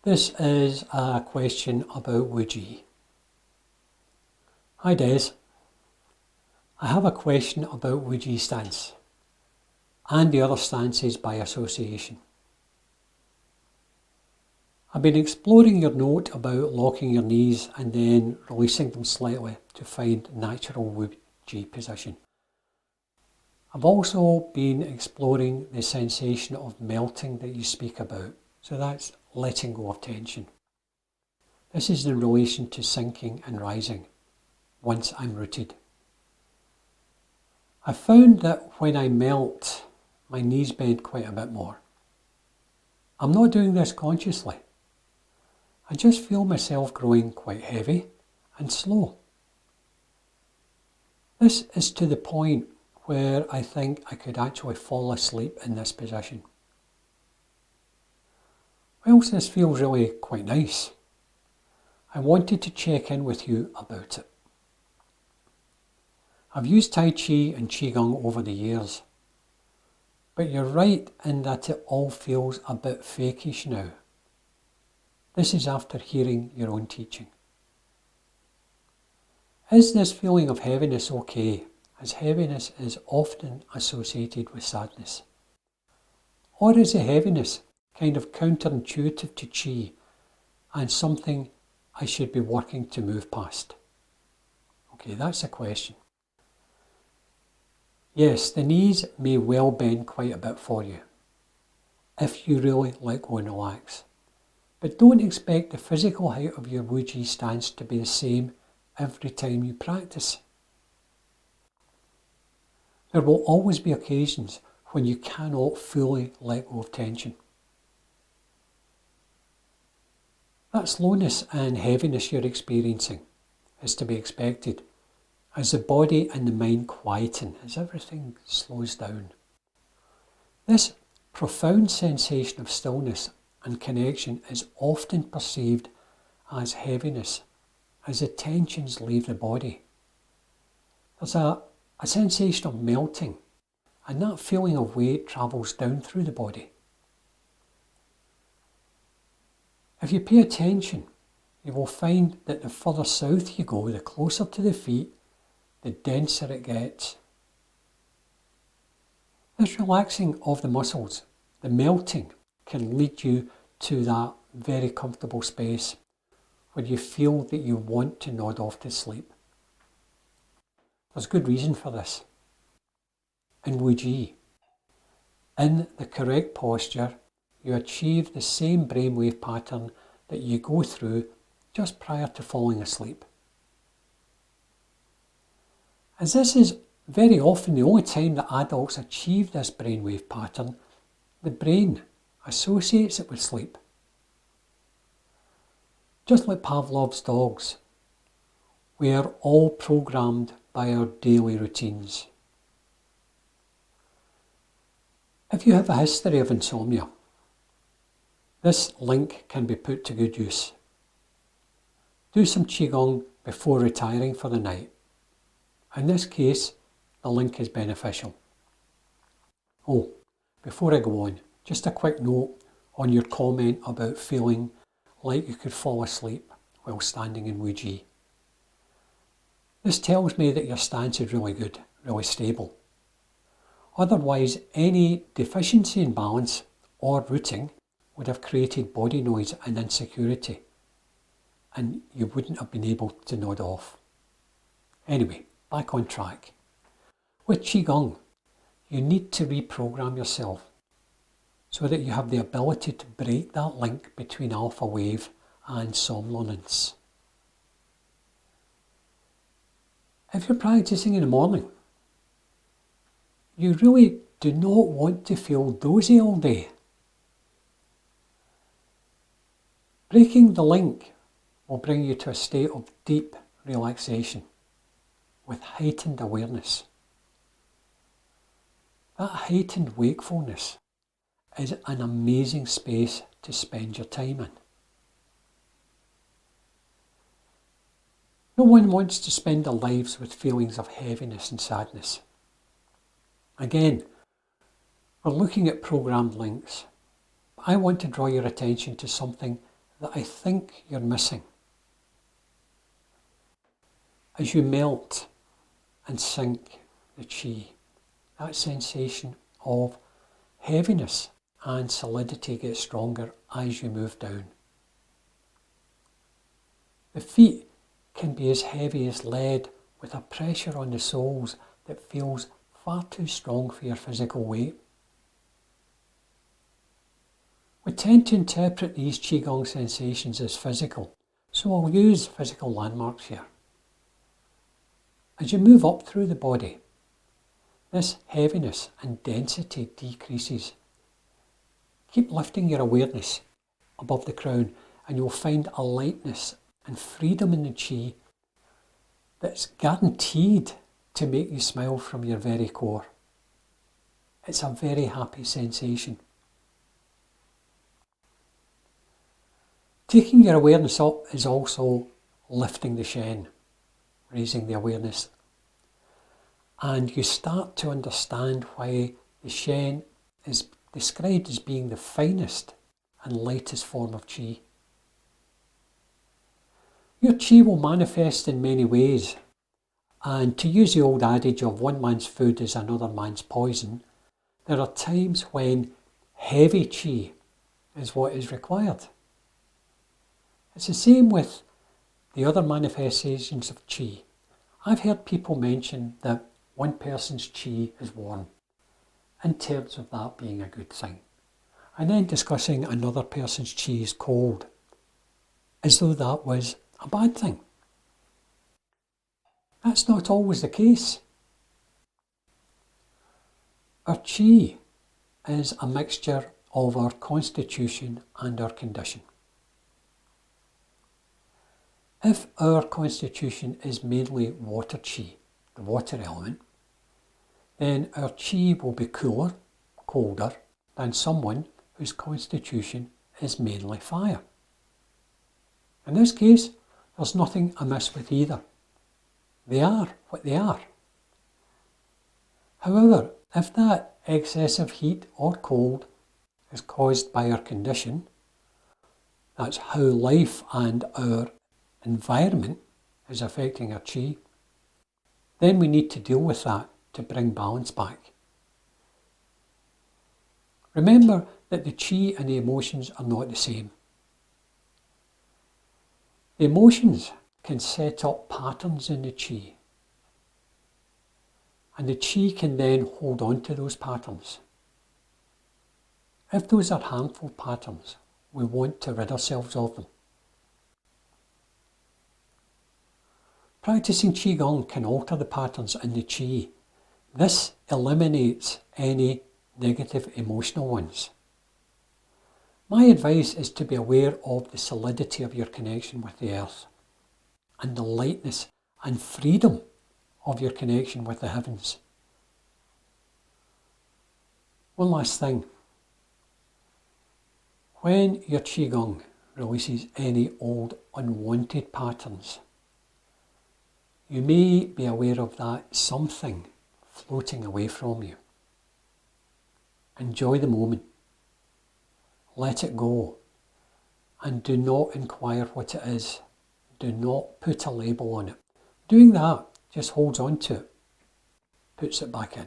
This is a question about Wuji. Hi Des, I have a question about Wuji stance and the other stances by association. I've been exploring your note about locking your knees and then releasing them slightly to find natural Wuji position. I've also been exploring the sensation of melting that you speak about, so that's letting go of tension. This is in relation to sinking and rising, once I'm rooted. I found that when I melt, my knees bend quite a bit more. I'm not doing this consciously. I just feel myself growing quite heavy and slow. This is to the point where I think I could actually fall asleep in this position. Whilst this feels really quite nice, I wanted to check in with you about it. I've used Tai Chi and Qigong over the years, but you're right in that it all feels a bit fakish now. This is after hearing your own teaching. Is this feeling of heaviness okay, as heaviness is often associated with sadness? Or is the heaviness kind of counterintuitive to Qi and something I should be working to move past? Okay, that's a question. Yes, the knees may well bend quite a bit for you, if you really let go and relax. But don't expect the physical height of your Wuji stance to be the same every time you practice. There will always be occasions when you cannot fully let go of tension. That slowness and heaviness you're experiencing is to be expected as the body and the mind quieten, as everything slows down. This profound sensation of stillness and connection is often perceived as heaviness as the tensions leave the body. There's a sensation of melting, and that feeling of weight travels down through the body. If you pay attention, you will find that the further south you go, the closer to the feet, the denser it gets. This relaxing of the muscles, the melting, can lead you to that very comfortable space where you feel that you want to nod off to sleep. There's good reason for this. In Wuji, in the correct posture, you achieve the same brainwave pattern that you go through just prior to falling asleep. As this is very often the only time that adults achieve this brainwave pattern, the brain associates it with sleep. Just like Pavlov's dogs, we are all programmed by our daily routines. If you have a history of insomnia, this link can be put to good use. Do some Qigong before retiring for the night. In this case, the link is beneficial. Oh, before I go on, just a quick note on your comment about feeling like you could fall asleep while standing in Wuji. This tells me that your stance is really good, really stable. Otherwise, any deficiency in balance or rooting would have created body noise and insecurity, and you wouldn't have been able to nod off. Anyway, back on track. With Qigong, you need to reprogram yourself so that you have the ability to break that link between alpha wave and somnolence. If you're practicing in the morning, you really do not want to feel dozy all day. Breaking the link will bring you to a state of deep relaxation with heightened awareness. That heightened wakefulness is an amazing space to spend your time in. No one wants to spend their lives with feelings of heaviness and sadness. Again, we're looking at programmed links. I want to draw your attention to something that I think you're missing. As you melt and sink the chi, that sensation of heaviness and solidity gets stronger as you move down. The feet can be as heavy as lead with a pressure on the soles that feels far too strong for your physical weight. We tend to interpret these Qigong sensations as physical, so I'll use physical landmarks here. As you move up through the body, this heaviness and density decreases. Keep lifting your awareness above the crown and you'll find a lightness and freedom in the chi that's guaranteed to make you smile from your very core. It's a very happy sensation. Taking your awareness up is also lifting the Shen, raising the awareness. And you start to understand why the Shen is described as being the finest and lightest form of Qi. Your Qi will manifest in many ways, and to use the old adage of one man's food is another man's poison, there are times when heavy Qi is what is required. It's the same with the other manifestations of Qi. I've heard people mention that one person's Qi is warm, in terms of that being a good thing, and then discussing another person's Qi is cold, as though that was a bad thing. That's not always the case. Our Qi is a mixture of our constitution and our condition. If our constitution is mainly water Qi, the water element, then our Qi will be cooler, colder than someone whose constitution is mainly fire. In this case, there's nothing amiss with either. They are what they are. However, if that excessive heat or cold is caused by our condition, that's how life and our environment is affecting our Qi, then we need to deal with that to bring balance back. Remember that the Qi and the emotions are not the same. The emotions can set up patterns in the Qi, and the Qi can then hold on to those patterns. If those are harmful patterns, we want to rid ourselves of them. Practicing Qigong can alter the patterns in the Qi. This eliminates any negative emotional ones. My advice is to be aware of the solidity of your connection with the earth and the lightness and freedom of your connection with the heavens. One last thing. When your Qigong releases any old unwanted patterns, you may be aware of that something floating away from you. Enjoy the moment. Let it go. And do not inquire what it is. Do not put a label on it. Doing that just holds on to it, puts it back in.